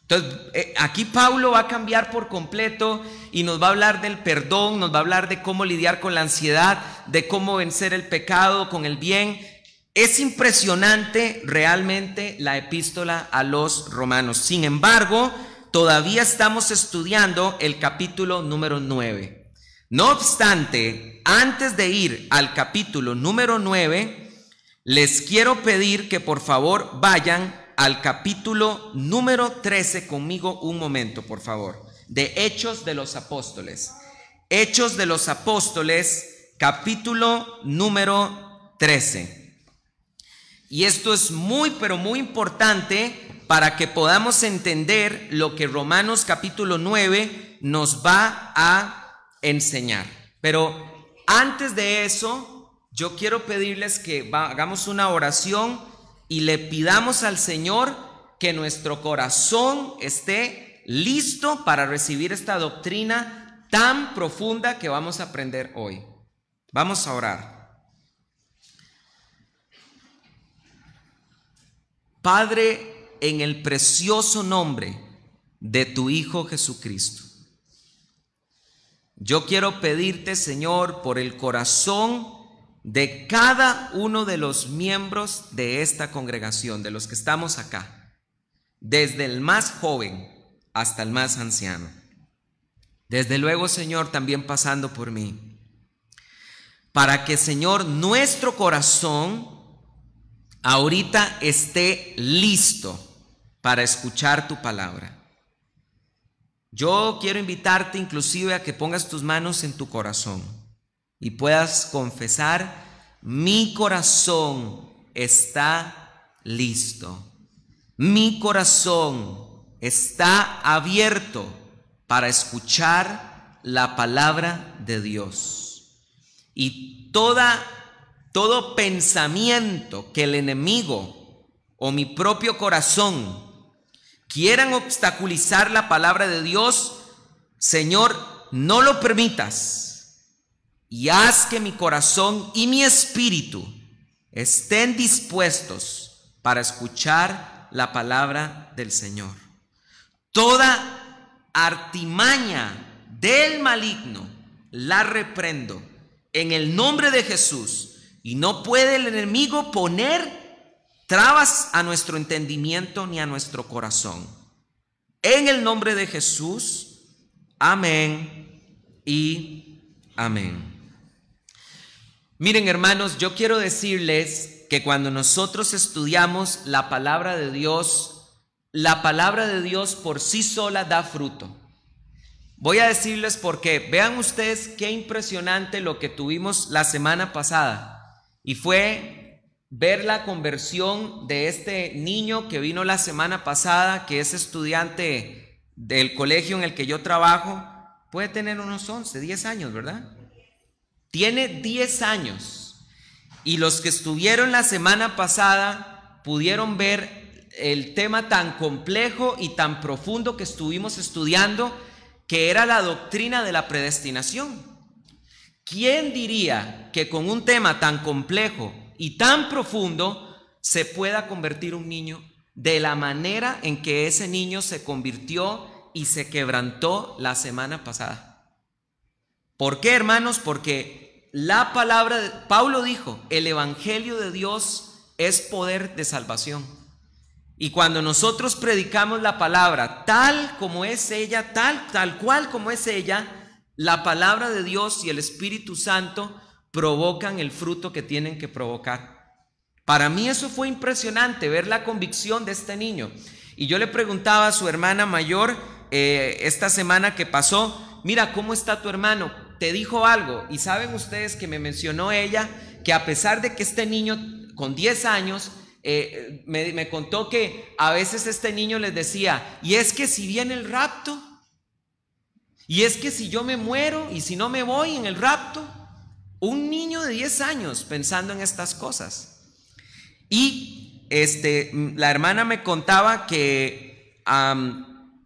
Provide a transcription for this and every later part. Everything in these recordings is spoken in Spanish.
Entonces, aquí Pablo va a cambiar por completo y nos va a hablar del perdón, nos va a hablar de cómo lidiar con la ansiedad, de cómo vencer el pecado con el bien. Es impresionante realmente la epístola a los romanos. Sin embargo, todavía estamos estudiando el capítulo número 9. No obstante, antes de ir al capítulo número 9, les quiero pedir que por favor vayan al capítulo número 13 conmigo un momento, por favor, de Hechos de los Apóstoles. Hechos de los Apóstoles, capítulo número 13. Y esto es muy, pero muy importante para que podamos entender lo que Romanos capítulo 9 nos va a enseñar. Pero antes de eso, yo quiero pedirles que hagamos una oración y le pidamos al Señor que nuestro corazón esté listo para recibir esta doctrina tan profunda que vamos a aprender hoy. Vamos a orar. Padre, en el precioso nombre de tu Hijo Jesucristo, yo quiero pedirte, Señor, por el corazón de cada uno de los miembros de esta congregación, de los que estamos acá, desde el más joven hasta el más anciano. Desde luego, Señor, también pasando por mí, para que, Señor, nuestro corazón ahorita esté listo para escuchar tu palabra. Yo quiero invitarte inclusive a que pongas tus manos en tu corazón y puedas confesar: mi corazón está listo, mi corazón está abierto para escuchar la palabra de Dios. Y todo pensamiento que el enemigo o mi propio corazón quieran obstaculizar la palabra de Dios, Señor, no lo permitas. Y haz que mi corazón y mi espíritu estén dispuestos para escuchar la palabra del Señor. Toda artimaña del maligno la reprendo en el nombre de Jesús. Y no puede el enemigo poner trabas a nuestro entendimiento ni a nuestro corazón. En el nombre de Jesús, amén y amén. Miren, hermanos, yo quiero decirles que cuando nosotros estudiamos la palabra de Dios por sí sola da fruto. Voy a decirles por qué. Vean ustedes qué impresionante lo que tuvimos la semana pasada. Y fue ver la conversión de este niño que vino la semana pasada, que es estudiante del colegio en el que yo trabajo. Puede tener unos 11, 10 años, ¿verdad? Tiene 10 años. Y los que estuvieron la semana pasada pudieron ver el tema tan complejo y tan profundo que estuvimos estudiando, que era la doctrina de la predestinación. ¿Quién diría que con un tema tan complejo y tan profundo se pueda convertir un niño de la manera en que ese niño se convirtió y se quebrantó la semana pasada? ¿Por qué, hermanos? Porque la palabra de Pablo dijo: el evangelio de Dios es poder de salvación. Y cuando nosotros predicamos la palabra tal como es ella, tal cual como es ella, la palabra de Dios y el Espíritu Santo provocan el fruto que tienen que provocar. Para mí eso fue impresionante, ver la convicción de este niño. Y yo le preguntaba a su hermana mayor esta semana que pasó: mira, ¿cómo está tu hermano? ¿Te dijo algo? Y saben ustedes que me mencionó ella que a pesar de que este niño con 10 años me contó que a veces este niño les decía: y es que si viene el rapto, y es que si yo me muero y si no me voy en el rapto. Un niño de 10 años pensando en estas cosas. Y la hermana me contaba que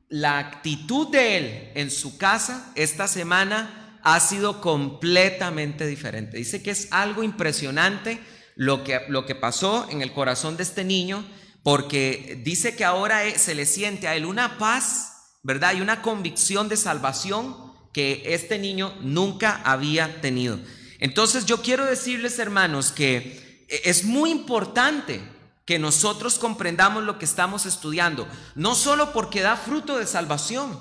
la actitud de él en su casa esta semana ha sido completamente diferente. Dice que es algo impresionante lo que pasó en el corazón de este niño, porque dice que ahora se le siente a él una paz, ¿verdad? Y una convicción de salvación que este niño nunca había tenido. Entonces yo quiero decirles, hermanos, que es muy importante que nosotros comprendamos lo que estamos estudiando, no solo porque da fruto de salvación,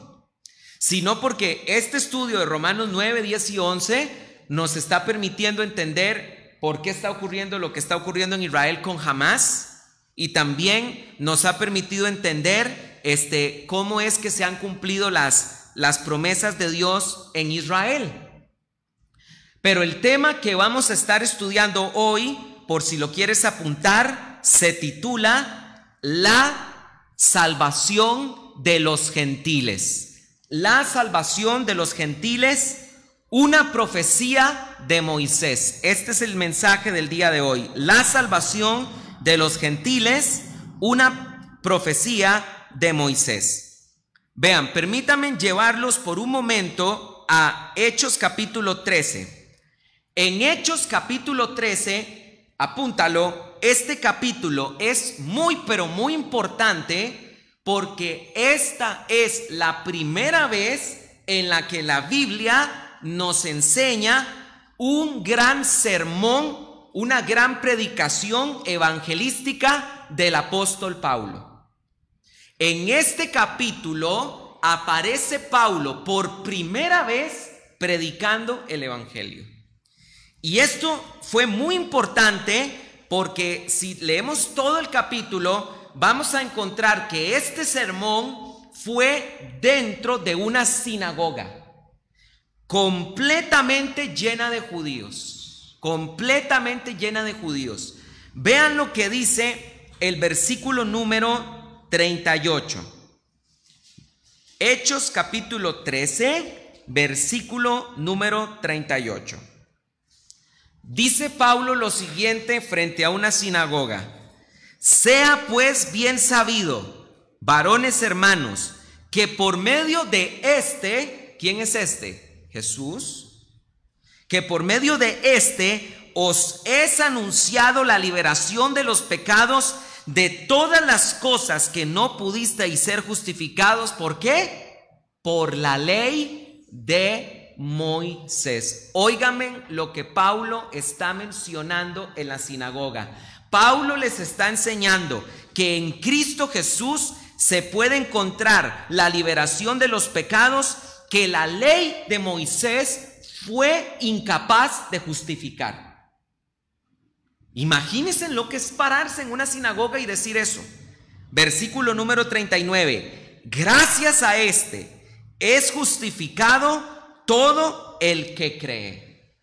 sino porque este estudio de Romanos 9, 10 y 11 nos está permitiendo entender por qué está ocurriendo lo que está ocurriendo en Israel con Hamás, y también nos ha permitido entender cómo es que se han cumplido las promesas de Dios en Israel. Pero el tema que vamos a estar estudiando hoy, por si lo quieres apuntar, se titula La salvación de los gentiles. La salvación de los gentiles, una profecía de Moisés. Este es el mensaje del día de hoy. La salvación de los gentiles, una profecía de Moisés. Vean, permítanme llevarlos por un momento a Hechos capítulo 13. En Hechos capítulo 13, apúntalo, este capítulo es muy pero muy importante porque esta es la primera vez en la que la Biblia nos enseña un gran sermón, una gran predicación evangelística del apóstol Pablo. En este capítulo aparece Pablo por primera vez predicando el evangelio. Y esto fue muy importante porque si leemos todo el capítulo, vamos a encontrar que este sermón fue dentro de una sinagoga completamente llena de judíos, completamente llena de judíos. Vean lo que dice el versículo número 38. Hechos capítulo 13, versículo número 38. Dice Pablo lo siguiente frente a una sinagoga: sea pues bien sabido, varones hermanos, que por medio de ¿quién es Jesús. Que por medio de os es anunciado la liberación de los pecados, de todas las cosas que no pudisteis ser justificados. ¿Por qué? Por la ley de Moisés. Óigame lo que Pablo está mencionando en la sinagoga. Pablo les está enseñando que en Cristo Jesús se puede encontrar la liberación de los pecados que la ley de Moisés fue incapaz de justificar. Imagínense lo que es pararse en una sinagoga y decir eso. Versículo número 39. Gracias a es justificado todo el que cree.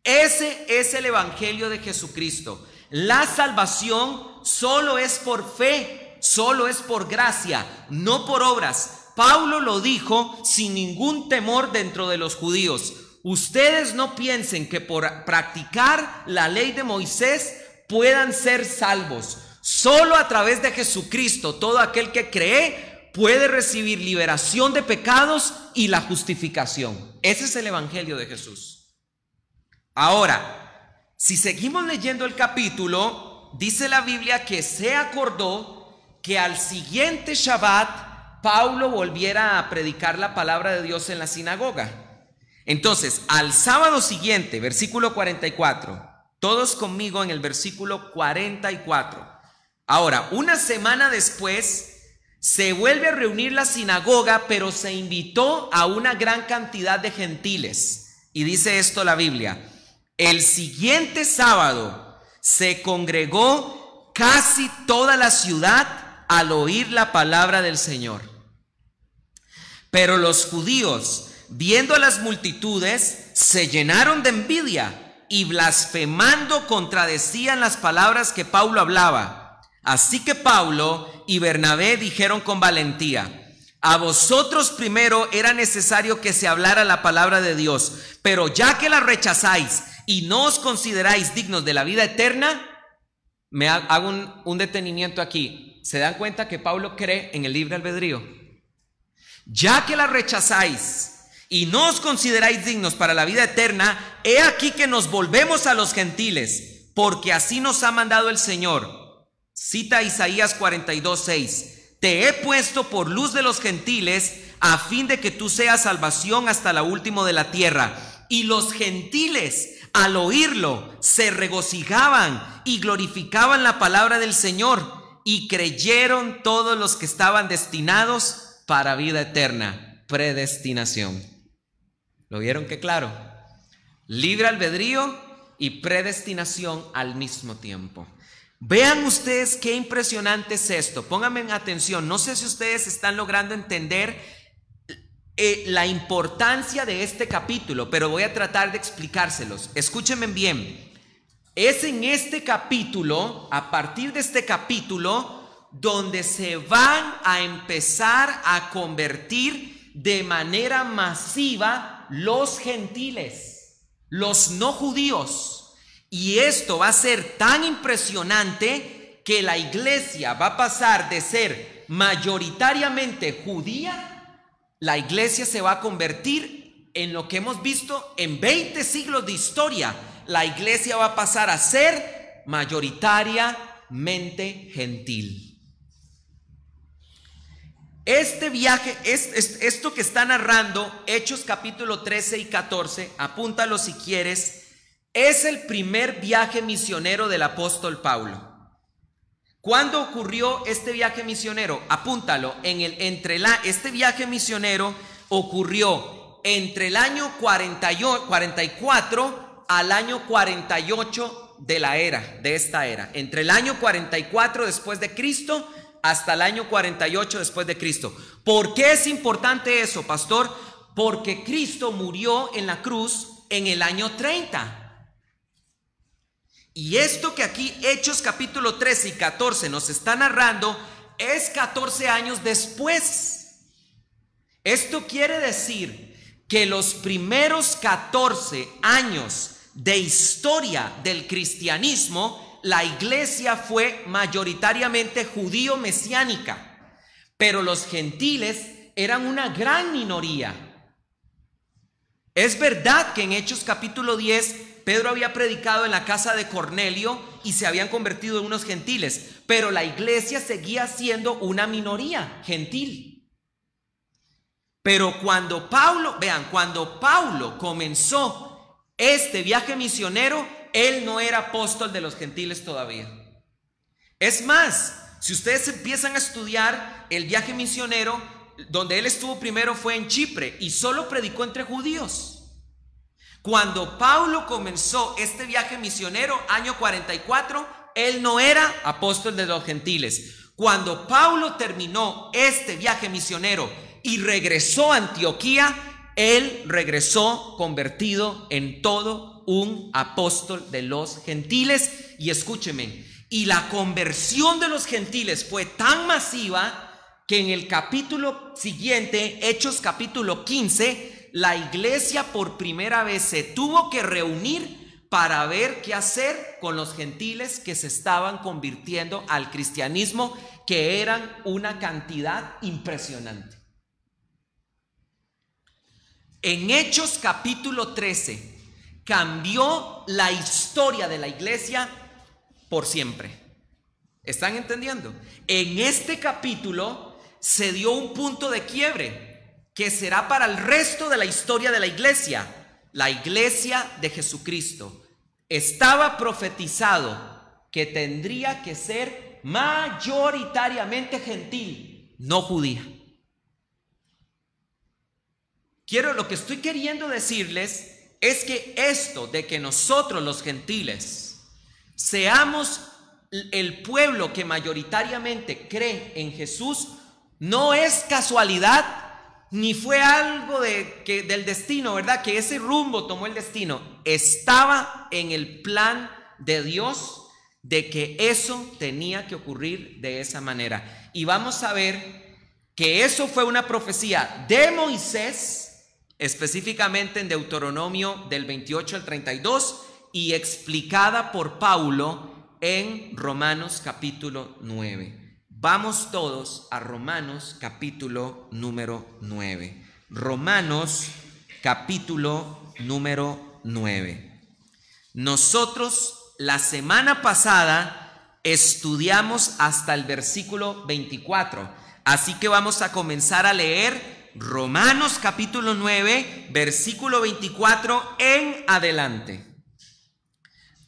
Ese es el evangelio de Jesucristo. La salvación solo es por fe, solo es por gracia, no por obras. Pablo lo dijo sin ningún temor dentro de los judíos. Ustedes no piensen que por practicar la ley de Moisés puedan ser salvos. Solo a través de Jesucristo todo aquel que cree puede recibir liberación de pecados y la justificación. Ese es el evangelio de Jesús. Ahora, si seguimos leyendo el capítulo, dice la Biblia que se acordó que al siguiente Shabbat Pablo volviera a predicar la palabra de Dios en la sinagoga. Entonces, al sábado siguiente, versículo 44, todos conmigo en el versículo 44. Ahora, una semana después se vuelve a reunir la sinagoga, pero se invitó a una gran cantidad de gentiles. Y dice esto la Biblia: el siguiente sábado se congregó casi toda la ciudad al oír la palabra del Señor. Pero los judíos, viendo a las multitudes, se llenaron de envidia y blasfemando contradecían las palabras que Pablo hablaba. Así que Pablo y Bernabé dijeron con valentía: a vosotros primero era necesario que se hablara la palabra de Dios, pero ya que la rechazáis y no os consideráis dignos de la vida eterna. Me hago un detenimiento aquí. ¿Se dan cuenta que Pablo cree en el libre albedrío? Ya que la rechazáis y no os consideráis dignos para la vida eterna, he aquí que nos volvemos a los gentiles, porque así nos ha mandado el Señor. Cita Isaías 42:6. Te he puesto por luz de los gentiles, a fin de que tú seas salvación hasta la última de la tierra. Y los gentiles, al oírlo, se regocijaban y glorificaban la palabra del Señor, y creyeron todos los que estaban destinados para vida eterna. Predestinación. ¿Lo vieron qué claro? Libre albedrío y predestinación al mismo tiempo. Vean ustedes qué impresionante es esto. Pónganme atención. No sé si ustedes están logrando entender la importancia de este capítulo, pero voy a tratar de explicárselos. Escúchenme bien. Es en este capítulo, a partir de este capítulo, donde se van a empezar a convertir de manera masiva los gentiles, los no judíos. Y esto va a ser tan impresionante que la iglesia va a pasar de ser mayoritariamente judía, la iglesia se va a convertir en lo que hemos visto en 20 siglos de historia. La iglesia va a pasar a ser mayoritariamente gentil. Este viaje, esto que está narrando Hechos capítulo 13 y 14, apúntalo si quieres, es el primer viaje misionero del apóstol Pablo. ¿Cuándo ocurrió este viaje misionero? Apúntalo. Este viaje misionero ocurrió entre el año 44 al año 48 de esta era. Entre el año 44 después de Cristo hasta el año 48 después de Cristo. ¿Por qué es importante eso, pastor? Porque Cristo murió en la cruz en el año 30. Y esto que aquí Hechos capítulo 13 y 14 nos está narrando es 14 años después. Esto quiere decir que los primeros 14 años de historia del cristianismo, la iglesia fue mayoritariamente judío-mesiánica, pero los gentiles eran una gran minoría. Es verdad que en Hechos capítulo 10 Pedro había predicado en la casa de Cornelio y se habían convertido en unos gentiles, pero la iglesia seguía siendo una minoría gentil. Pero cuando Pablo comenzó este viaje misionero, él no era apóstol de los gentiles todavía. Es más, si ustedes empiezan a estudiar el viaje misionero, donde él estuvo primero fue en Chipre y solo predicó entre judíos. Cuando Pablo comenzó este viaje misionero, año 44, él no era apóstol de los gentiles. Cuando Pablo terminó este viaje misionero y regresó a Antioquía, él regresó convertido en todo un apóstol de los gentiles. Y escúcheme, y la conversión de los gentiles fue tan masiva que en el capítulo siguiente, Hechos capítulo 15, la iglesia por primera vez se tuvo que reunir para ver qué hacer con los gentiles que se estaban convirtiendo al cristianismo, que eran una cantidad impresionante. En Hechos capítulo 13 cambió la historia de la iglesia por siempre. ¿Están entendiendo? En este capítulo se dio un punto de quiebre que será para el resto de la historia de la iglesia de Jesucristo. Estaba profetizado que tendría que ser mayoritariamente gentil, no judía. Lo que estoy queriendo decirles es que esto de que nosotros los gentiles seamos el pueblo que mayoritariamente cree en Jesús no es casualidad, ni fue algo del destino, ¿verdad? Que ese rumbo tomó el destino. Estaba en el plan de Dios de que eso tenía que ocurrir de esa manera. Y vamos a ver que eso fue una profecía de Moisés, específicamente en Deuteronomio del 28 al 32, y explicada por Pablo en Romanos capítulo 9. Vamos todos a Romanos capítulo número 9. Romanos capítulo número 9. Nosotros la semana pasada estudiamos hasta el versículo 24. Así que vamos a comenzar a leer Romanos capítulo 9, versículo 24 en adelante.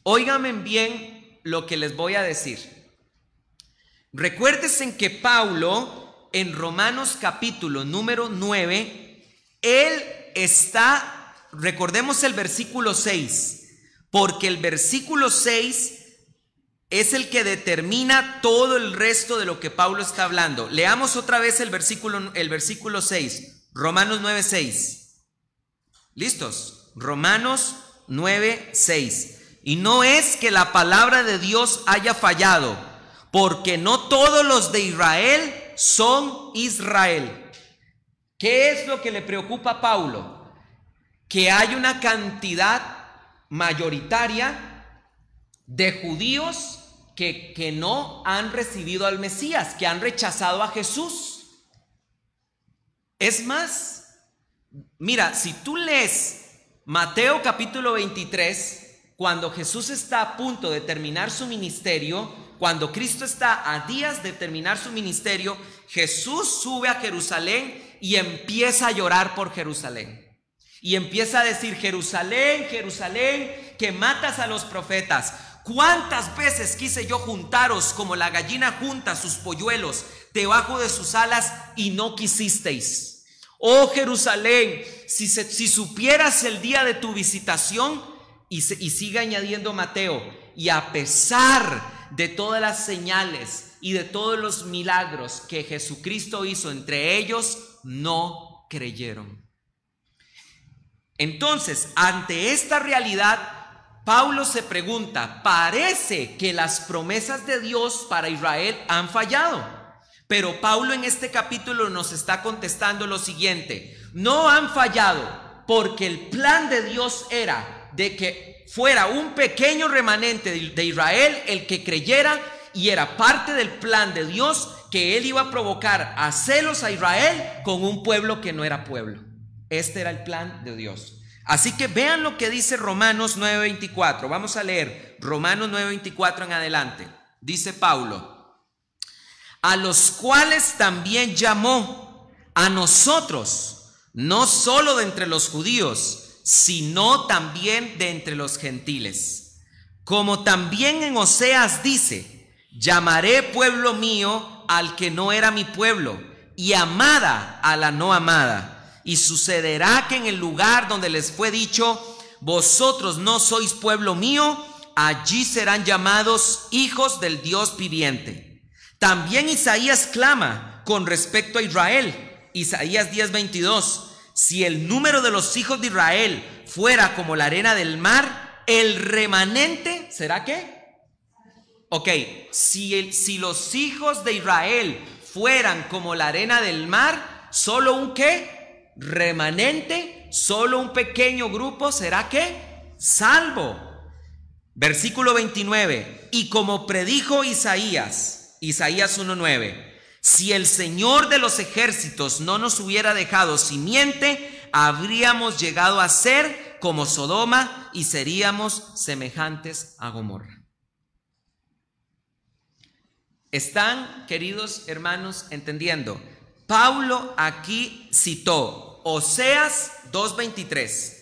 Óiganme bien lo que les voy a decir. Recuérdense que Pablo en Romanos capítulo número 9, él está, recordemos el versículo 6, porque el versículo 6 es el que determina todo el resto de lo que Pablo está hablando. Leamos otra vez el versículo 6, Romanos 9, 6. ¿Listos? Romanos 9, 6. Y no es que la palabra de Dios haya fallado, porque no todos los de Israel son Israel. ¿Qué es lo que le preocupa a Pablo? Que hay una cantidad mayoritaria de judíos que no han recibido al Mesías, que han rechazado a Jesús. Es más, mira, si tú lees Mateo capítulo 23, cuando Jesús está a punto de terminar su ministerio, cuando Cristo está a días de terminar su ministerio, Jesús sube a Jerusalén y empieza a llorar por Jerusalén. Y empieza a decir: Jerusalén, Jerusalén, que matas a los profetas. ¿Cuántas veces quise yo juntaros como la gallina junta sus polluelos debajo de sus alas y no quisisteis? Oh Jerusalén, si supieras el día de tu visitación. Y sigue añadiendo Mateo: y a pesar de todas las señales y de todos los milagros que Jesucristo hizo entre ellos, no creyeron. Entonces, ante esta realidad, Pablo se pregunta: parece que las promesas de Dios para Israel han fallado. Pero Pablo en este capítulo nos está contestando lo siguiente: no han fallado, porque el plan de Dios era de que fuera un pequeño remanente de Israel el que creyera, y era parte del plan de Dios que él iba a provocar a celos a Israel con un pueblo que no era pueblo. Este era el plan de Dios. Así que vean lo que dice Romanos 9:24. Vamos a leer Romanos 9:24 en adelante. Dice Pablo: a los cuales también llamó a nosotros, no solo de entre los judíos, sino también de entre los gentiles. Como también en Oseas dice: llamaré pueblo mío al que no era mi pueblo, y amada a la no amada. Y sucederá que en el lugar donde les fue dicho: vosotros no sois pueblo mío, allí serán llamados hijos del Dios viviente. También Isaías clama con respecto a Israel. Isaías 10:22: si el número de los hijos de Israel fuera como la arena del mar, el remanente, ¿será qué? Ok, si los hijos de Israel fueran como la arena del mar, solo un ¿qué? Remanente, solo un pequeño grupo, ¿será qué? Salvo. Versículo 29, y como predijo Isaías 1:9, si el Señor de los ejércitos no nos hubiera dejado simiente, habríamos llegado a ser como Sodoma y seríamos semejantes a Gomorra. ¿Están, queridos hermanos, entendiendo? Pablo aquí citó Oseas 2:23,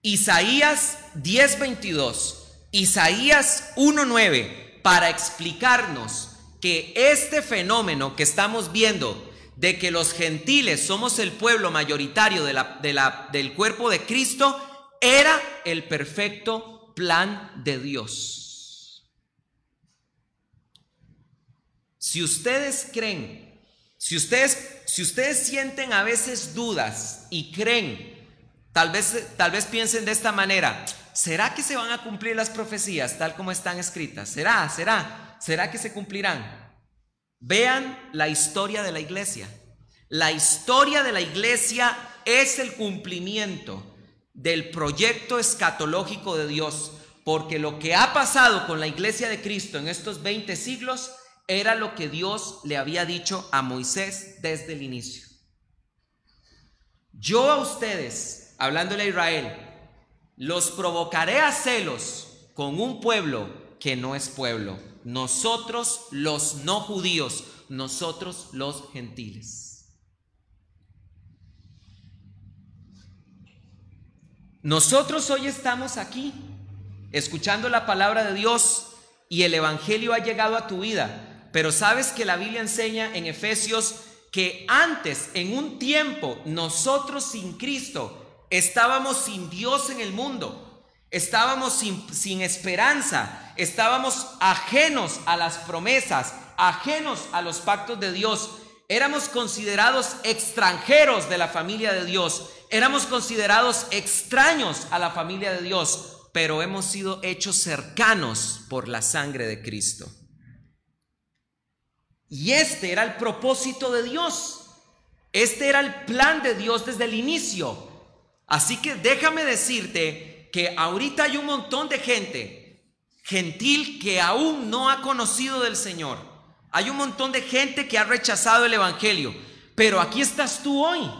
Isaías 10:22, Isaías 1:9 para explicarnos que este fenómeno que estamos viendo de que los gentiles somos el pueblo mayoritario del cuerpo de Cristo era el perfecto plan de Dios. Si ustedes creen, si ustedes sienten a veces dudas y creen, tal vez piensen de esta manera: ¿será que se van a cumplir las profecías tal como están escritas? ¿Será que se cumplirán? Vean la historia de la iglesia. La historia de la iglesia es el cumplimiento del proyecto escatológico de Dios, porque lo que ha pasado con la iglesia de Cristo en estos 20 siglos era lo que Dios le había dicho a Moisés desde el inicio. Yo a ustedes, hablándole a Israel, los provocaré a celos con un pueblo que no es pueblo. nosotros los no judíos, nosotros los gentiles. Nosotros hoy estamos aquí escuchando la palabra de Dios y el evangelio ha llegado a tu vida, pero sabes que la Biblia enseña en Efesios que antes, en un tiempo, nosotros sin Cristo estábamos sin Dios en el mundo, estábamos sin esperanza, estábamos ajenos a las promesas, ajenos a los pactos de Dios. Éramos considerados extranjeros de la familia de Dios, éramos considerados extraños a la familia de Dios, pero hemos sido hechos cercanos por la sangre de Cristo. Y este era el propósito de Dios, este era el plan de Dios desde el inicio. Así que déjame decirte que ahorita hay un montón de gente gentil que aún no ha conocido del Señor. Hay un montón de gente que ha rechazado el evangelio, pero aquí estás tú hoy,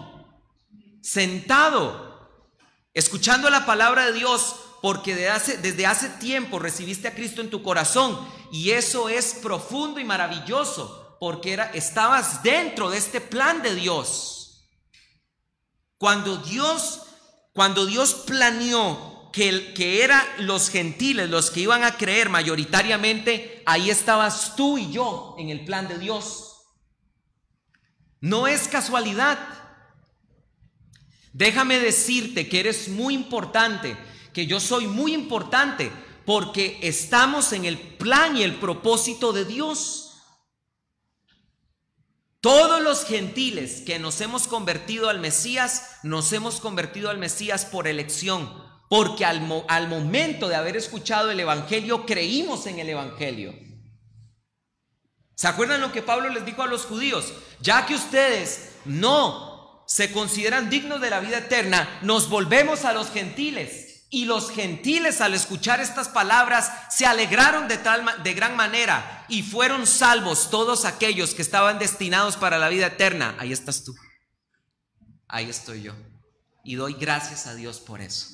sentado, escuchando la palabra de Dios, porque desde hace tiempo recibiste a Cristo en tu corazón, y eso es profundo y maravilloso, porque estabas dentro de este plan de Dios. Cuando Dios planeó que eran los gentiles los que iban a creer mayoritariamente, ahí estabas tú y yo en el plan de Dios. No es casualidad. Déjame decirte que eres muy importante, que yo soy muy importante, porque estamos en el plan y el propósito de Dios. Todos los gentiles que nos hemos convertido al Mesías, nos hemos convertido al Mesías por elección, porque al momento de haber escuchado el evangelio, creímos en el evangelio. ¿Se acuerdan lo que Pablo les dijo a los judíos? Ya que ustedes no se consideran dignos de la vida eterna, nos volvemos a los gentiles. Y los gentiles, al escuchar estas palabras, se alegraron de gran manera y fueron salvos todos aquellos que estaban destinados para la vida eterna. Ahí estás tú, ahí estoy yo, y doy gracias a Dios por eso.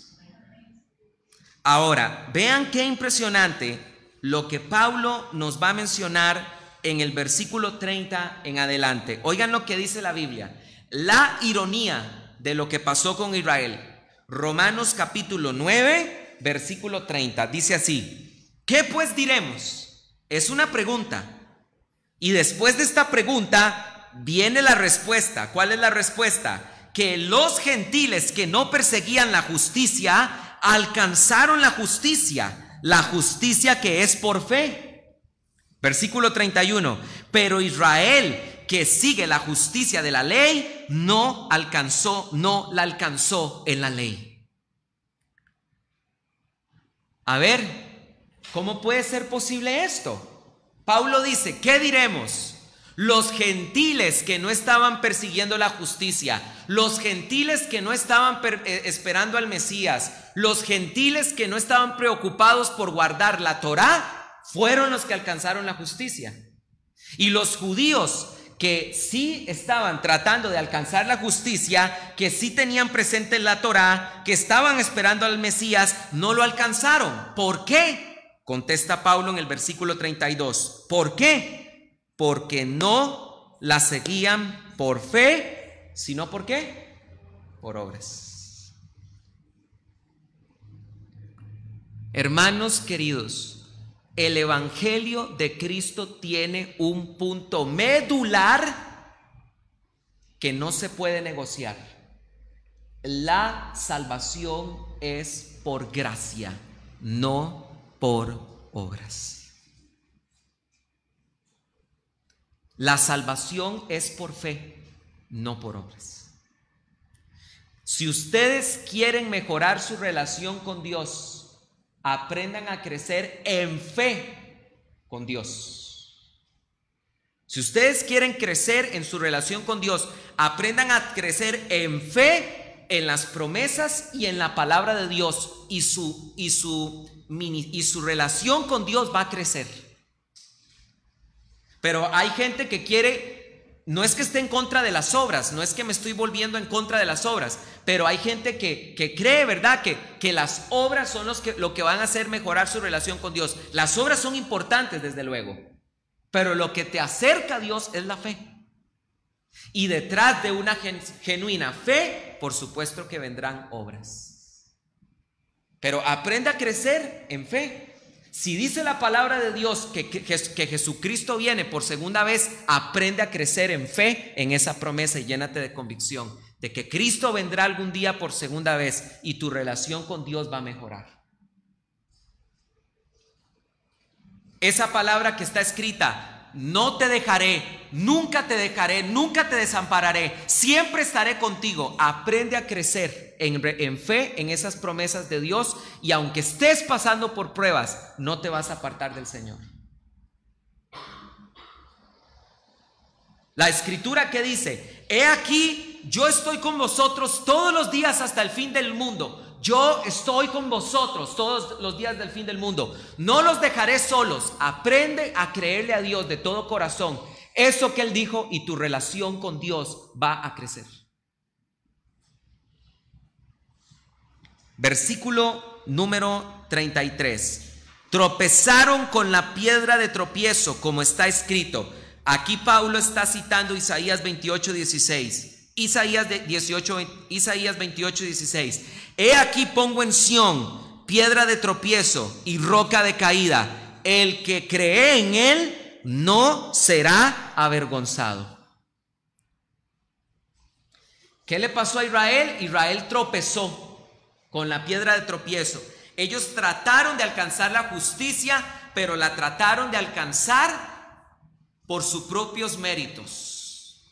Ahora, vean qué impresionante lo que Pablo nos va a mencionar en el versículo 30 en adelante. Oigan lo que dice la Biblia, la ironía de lo que pasó con Israel. Romanos capítulo 9, versículo 30, dice así: ¿qué pues diremos? Es una pregunta. Y después de esta pregunta viene la respuesta. ¿Cuál es la respuesta? Que los gentiles que no perseguían la justicia alcanzaron la justicia que es por fe. Versículo 31, pero Israel, que sigue la justicia de la ley, no la alcanzó en la ley. A ver, ¿cómo puede ser posible esto? Pablo dice, ¿qué diremos? Los gentiles que no estaban persiguiendo la justicia, los gentiles que no estaban esperando al Mesías, los gentiles que no estaban preocupados por guardar la Torá, fueron los que alcanzaron la justicia. Y los judíos que sí estaban tratando de alcanzar la justicia, que sí tenían presente la Torá, que estaban esperando al Mesías, no lo alcanzaron. ¿Por qué? Contesta Pablo en el versículo 32. ¿Por qué? Porque no la seguían por fe, sino ¿por qué? Por obras. Hermanos queridos, el evangelio de Cristo tiene un punto medular que no se puede negociar. La salvación es por gracia, no por obras. La salvación es por fe, no por obras. Si ustedes quieren mejorar su relación con Dios, aprendan a crecer en fe con Dios. Si ustedes quieren crecer en su relación con Dios, aprendan a crecer en fe, en las promesas y en la palabra de Dios, y su relación con Dios va a crecer. Pero hay gente que quiere no es que esté en contra de las obras, no es que me estoy volviendo en contra de las obras, pero hay gente que cree, ¿verdad?, que las obras son lo que van a hacer mejorar su relación con Dios. Las obras son importantes, desde luego, pero lo que te acerca a Dios es la fe. Y detrás de una genuina fe, por supuesto que vendrán obras. Pero aprende a crecer en fe. Si dice la palabra de Dios que Jesucristo viene por segunda vez, aprende a crecer en fe en esa promesa y llénate de convicción de que Cristo vendrá algún día por segunda vez y tu relación con Dios va a mejorar. Esa palabra que está escrita: no te dejaré, nunca te desampararé, siempre estaré contigo. Aprende a crecer en fe en esas promesas de Dios, y aunque estés pasando por pruebas, no te vas a apartar del Señor. La escritura que dice: he aquí, yo estoy con vosotros todos los días hasta el fin del mundo. Yo estoy con vosotros todos los días del fin del mundo. No los dejaré solos. Aprende a creerle a Dios de todo corazón eso que Él dijo, y tu relación con Dios va a crecer. Versículo número 33. Tropezaron con la piedra de tropiezo, como está escrito. Aquí Pablo está citando Isaías 28:16. Isaías 28:16. He aquí pongo en Sión piedra de tropiezo y roca de caída. El que cree en él no será avergonzado. ¿Qué le pasó a Israel? Israel tropezó con la piedra de tropiezo. Ellos trataron de alcanzar la justicia, pero la trataron de alcanzar por sus propios méritos.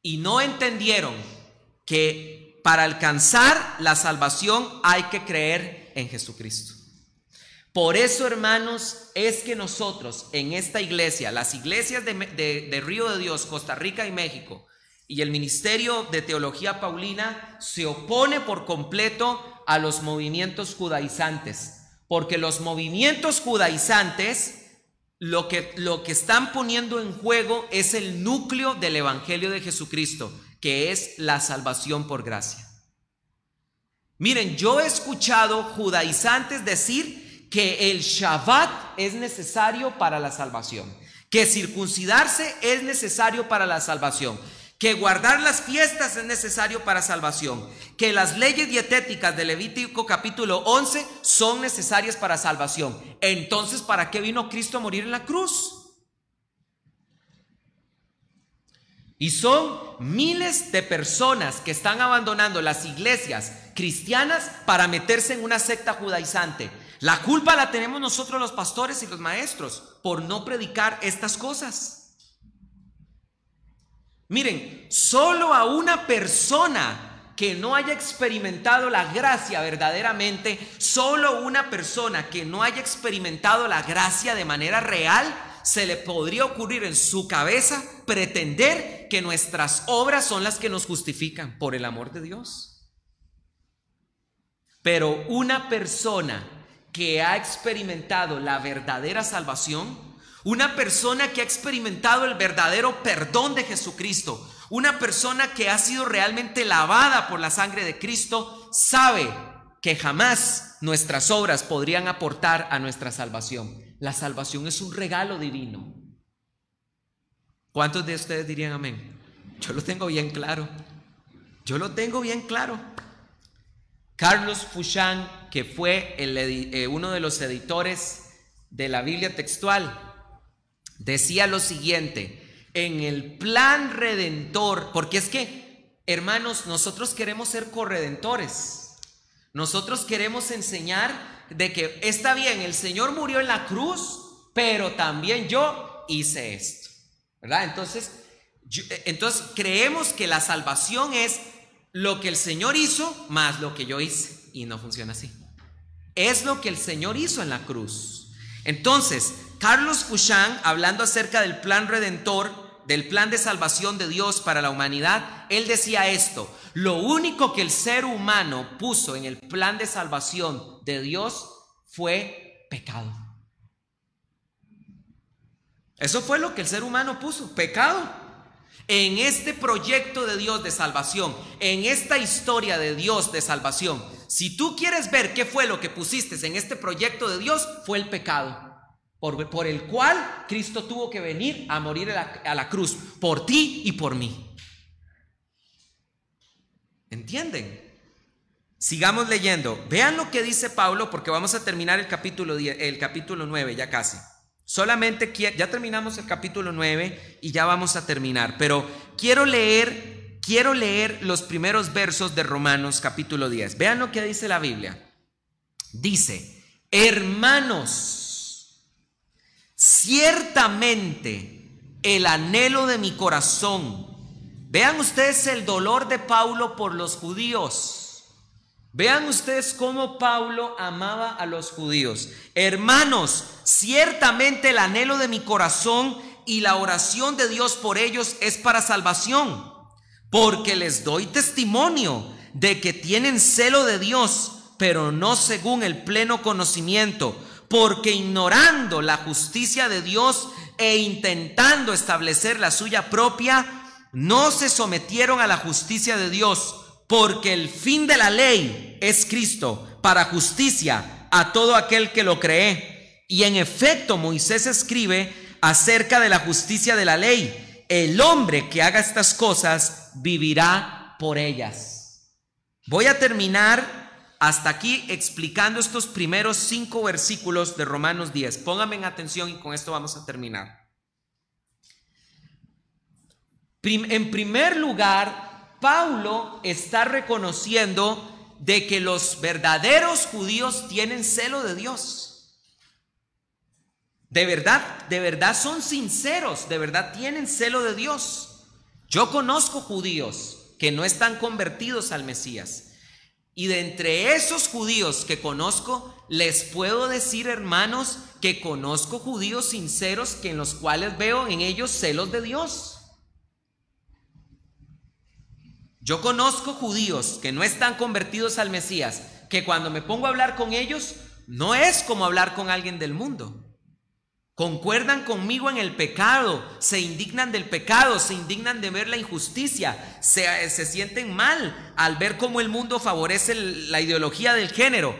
Y no entendieron que para alcanzar la salvación hay que creer en Jesucristo. Por eso, hermanos, es que nosotros en esta iglesia, las iglesias de Río de Dios, Costa Rica y México, y el Ministerio de Teología Paulina se opone por completo a los movimientos judaizantes, porque los movimientos judaizantes lo que están poniendo en juego es el núcleo del Evangelio de Jesucristo, que es la salvación por gracia. Miren, yo he escuchado judaizantes decir que el Shabbat es necesario para la salvación, que circuncidarse es necesario para la salvación, que guardar las fiestas es necesario para salvación, que las leyes dietéticas de Levítico capítulo 11 son necesarias para salvación. Entonces, ¿para qué vino Cristo a morir en la cruz? Y son miles de personas que están abandonando las iglesias cristianas para meterse en una secta judaizante. La culpa la tenemos nosotros, los pastores y los maestros, por no predicar estas cosas. Miren, solo a una persona que no haya experimentado la gracia verdaderamente, solo una persona que no haya experimentado la gracia de manera real, se le podría ocurrir en su cabeza pretender que nuestras obras son las que nos justifican, por el amor de Dios. Pero una persona que ha experimentado la verdadera salvación, una persona que ha experimentado el verdadero perdón de Jesucristo, una persona que ha sido realmente lavada por la sangre de Cristo, sabe que jamás nuestras obras podrían aportar a nuestra salvación. La salvación es un regalo divino. ¿Cuántos de ustedes dirían amén? Yo lo tengo bien claro. Carlos Fouchán, que fue uno de los editores de la Biblia textual, decía lo siguiente: en el plan redentor, porque es que, hermanos, nosotros queremos ser corredentores. Nosotros queremos enseñar de que está bien, el Señor murió en la cruz, pero también yo hice esto, ¿verdad? Entonces creemos que la salvación es lo que el Señor hizo más lo que yo hice, y no funciona así. Es lo que el Señor hizo en la cruz. Entonces, Carlos Fouchán, hablando acerca del plan redentor, del plan de salvación de Dios para la humanidad, él decía esto: lo único que el ser humano puso en el plan de salvación de Dios fue pecado. Eso fue lo que el ser humano puso, pecado. En este proyecto de Dios de salvación, en esta historia de Dios de salvación, si tú quieres ver qué fue lo que pusiste en este proyecto de Dios, fue el pecado, por el cual Cristo tuvo que venir a morir a la cruz, por ti y por mí. ¿Entienden? Sigamos leyendo. Vean lo que dice Pablo, porque vamos a terminar el capítulo 9 ya casi. Solamente ya terminamos el capítulo 9 y ya vamos a terminar, pero quiero leer los primeros versos de Romanos capítulo 10. Vean lo que dice la Biblia. Dice: hermanos, ciertamente el anhelo de mi corazón. Vean ustedes el dolor de Pablo por los judíos. Vean ustedes cómo Pablo amaba a los judíos. Hermanos, ciertamente el anhelo de mi corazón y la oración de Dios por ellos es para salvación, porque les doy testimonio de que tienen celo de Dios, pero no según el pleno conocimiento, porque ignorando la justicia de Dios e intentando establecer la suya propia, no se sometieron a la justicia de Dios. Porque el fin de la ley es Cristo para justicia a todo aquel que lo cree. Y en efecto Moisés escribe acerca de la justicia de la ley: el hombre que haga estas cosas vivirá por ellas. Voy a terminar hasta aquí explicando estos primeros 5 versículos de Romanos 10. Pónganme en atención y con esto vamos a terminar. En primer lugar, Pablo está reconociendo de que los verdaderos judíos tienen celo de Dios. De verdad son sinceros, de verdad tienen celo de Dios. Yo conozco judíos que no están convertidos al Mesías. Y de entre esos judíos que conozco, les puedo decir, hermanos, que conozco judíos sinceros que en los cuales veo en ellos celos de Dios. Yo conozco judíos que no están convertidos al Mesías, que cuando me pongo a hablar con ellos, no es como hablar con alguien del mundo. Concuerdan conmigo en el pecado, se indignan del pecado, se indignan de ver la injusticia, se sienten mal al ver cómo el mundo favorece la ideología del género.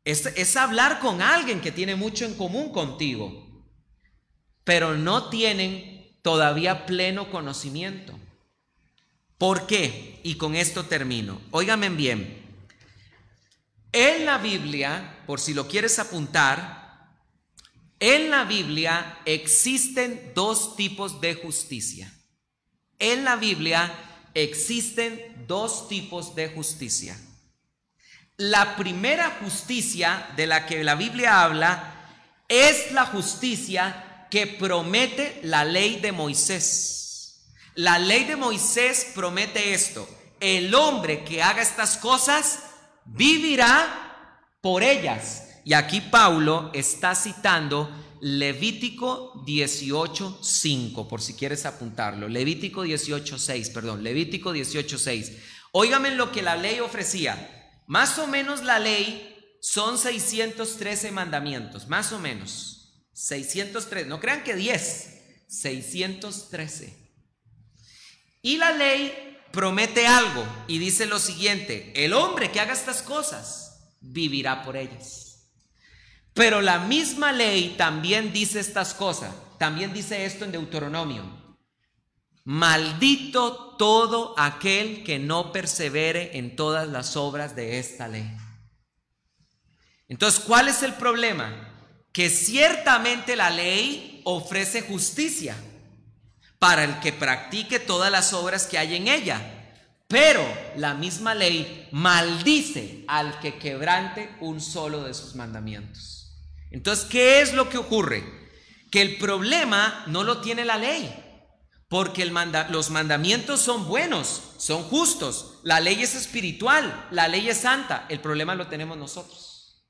Es hablar con alguien que tiene mucho en común contigo, pero no tienen todavía pleno conocimiento. ¿Por qué? Y con esto termino. Óigame bien. En la Biblia, por si lo quieres apuntar, en la Biblia existen 2 tipos de justicia. En la Biblia existen 2 tipos de justicia. La primera justicia de la que la Biblia habla es la justicia que promete la ley de Moisés. La ley de Moisés promete esto: el hombre que haga estas cosas vivirá por ellas. Y aquí Pablo está citando Levítico 18:5, por si quieres apuntarlo. Levítico 18:6. Óigame lo que la ley ofrecía. Más o menos la ley son 613 mandamientos, más o menos 613, no crean que 10, 613. Y la ley promete algo y dice lo siguiente: el hombre que haga estas cosas vivirá por ellas. Pero la misma ley también dice estas cosas, también dice esto en Deuteronomio: maldito todo aquel que no persevere en todas las obras de esta ley. Entonces, ¿cuál es el problema? Que ciertamente la ley ofrece justicia para el que practique todas las obras que hay en ella, pero la misma ley maldice al que quebrante un solo de sus mandamientos. Entonces, ¿qué es lo que ocurre? Que el problema no lo tiene la ley, porque los mandamientos son buenos, son justos, la ley es espiritual, la ley es santa. El problema lo tenemos nosotros,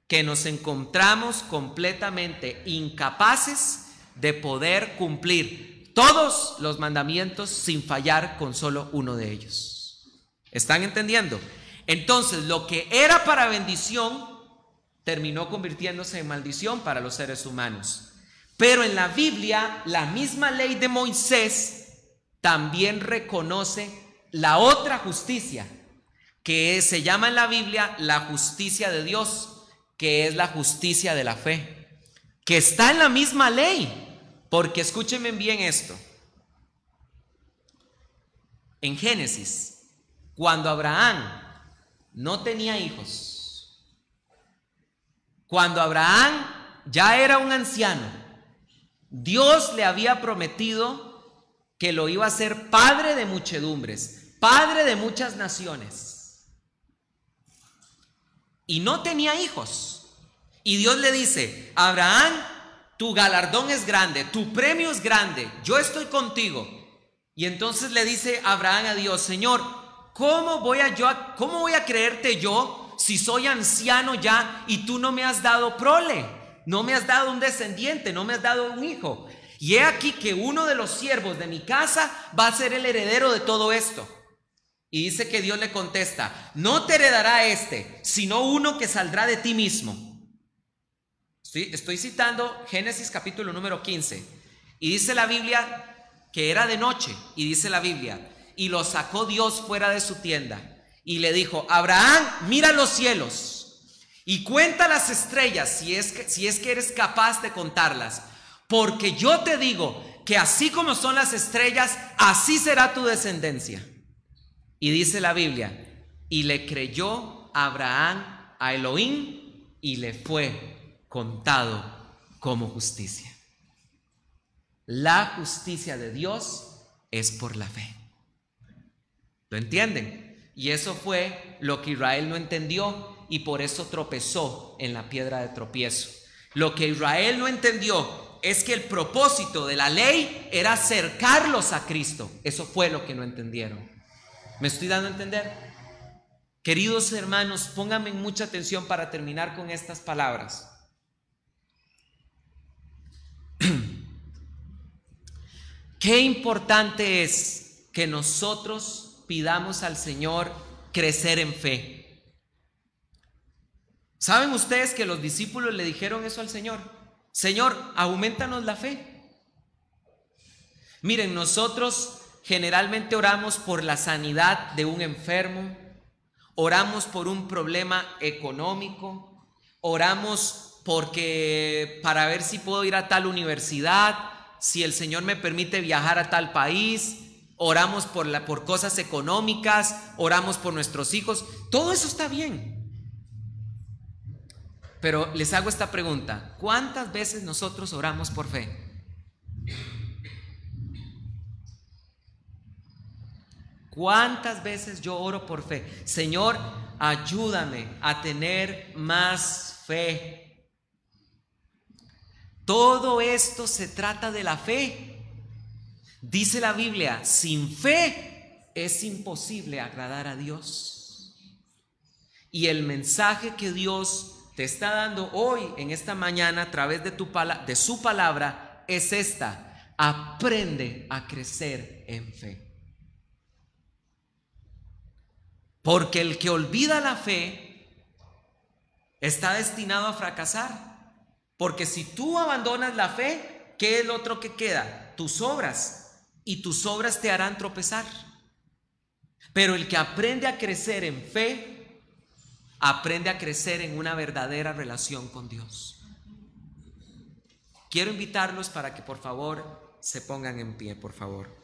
que nos encontramos completamente incapaces de poder cumplir todos los mandamientos sin fallar con solo uno de ellos. ¿Están entendiendo? Entonces, lo que era para bendición terminó convirtiéndose en maldición para los seres humanos. Pero en la Biblia, la misma ley de Moisés también reconoce la otra justicia, que se llama en la Biblia la justicia de Dios, que es la justicia de la fe, que está en la misma ley. Porque escúchenme bien esto. En Génesis, cuando Abraham no tenía hijos, cuando Abraham ya era un anciano, Dios le había prometido que lo iba a hacer padre de muchedumbres, padre de muchas naciones. Y no tenía hijos. Y Dios le dice: Abraham, tu galardón es grande, tu premio es grande, yo estoy contigo. Y entonces le dice Abraham a Dios: Señor, ¿cómo voy a creerte yo si soy anciano ya y tú no me has dado prole? No me has dado un descendiente, no me has dado un hijo. Y he aquí que uno de los siervos de mi casa va a ser el heredero de todo esto. Y dice que Dios le contesta: no te heredará este, sino uno que saldrá de ti mismo. Estoy citando Génesis capítulo número 15. Y dice la Biblia que era de noche. Y dice la Biblia: y lo sacó Dios fuera de su tienda. Y le dijo: Abraham, mira los cielos y cuenta las estrellas, si es que eres capaz de contarlas, porque yo te digo que así como son las estrellas, así será tu descendencia. Y dice la Biblia: y le creyó Abraham a Elohim y le fue contado como justicia. La justicia de Dios es por la fe. ¿Lo entienden? Y eso fue lo que Israel no entendió, y por eso tropezó en la piedra de tropiezo. Lo que Israel no entendió es que el propósito de la ley era acercarlos a Cristo. Eso fue lo que no entendieron. ¿Me estoy dando a entender? Queridos hermanos, pónganme mucha atención para terminar con estas palabras. Qué importante es que nosotros pidamos al Señor crecer en fe. ¿Saben ustedes que los discípulos le dijeron eso al Señor? Señor, aumentanos la fe. Miren, nosotros generalmente oramos por la sanidad de un enfermo, oramos por un problema económico, oramos para ver si puedo ir a tal universidad, si el Señor me permite viajar a tal país, oramos por cosas económicas, oramos por nuestros hijos. Todo eso está bien. Pero les hago esta pregunta: ¿cuántas veces nosotros oramos por fe? ¿Cuántas veces yo oro por fe? Señor, ayúdame a tener más fe. Todo esto se trata de la fe. Dice la Biblia: sin fe es imposible agradar a Dios. Y el mensaje que Dios te está dando hoy, en esta mañana, a través de su palabra, es esta: aprende a crecer en fe. Porque el que olvida la fe está destinado a fracasar. Porque si tú abandonas la fe, ¿qué es lo otro que queda? Tus obras. Y tus obras te harán tropezar. Pero el que aprende a crecer en fe, aprende a crecer en una verdadera relación con Dios. Quiero invitarlos para que por favor se pongan en pie, por favor.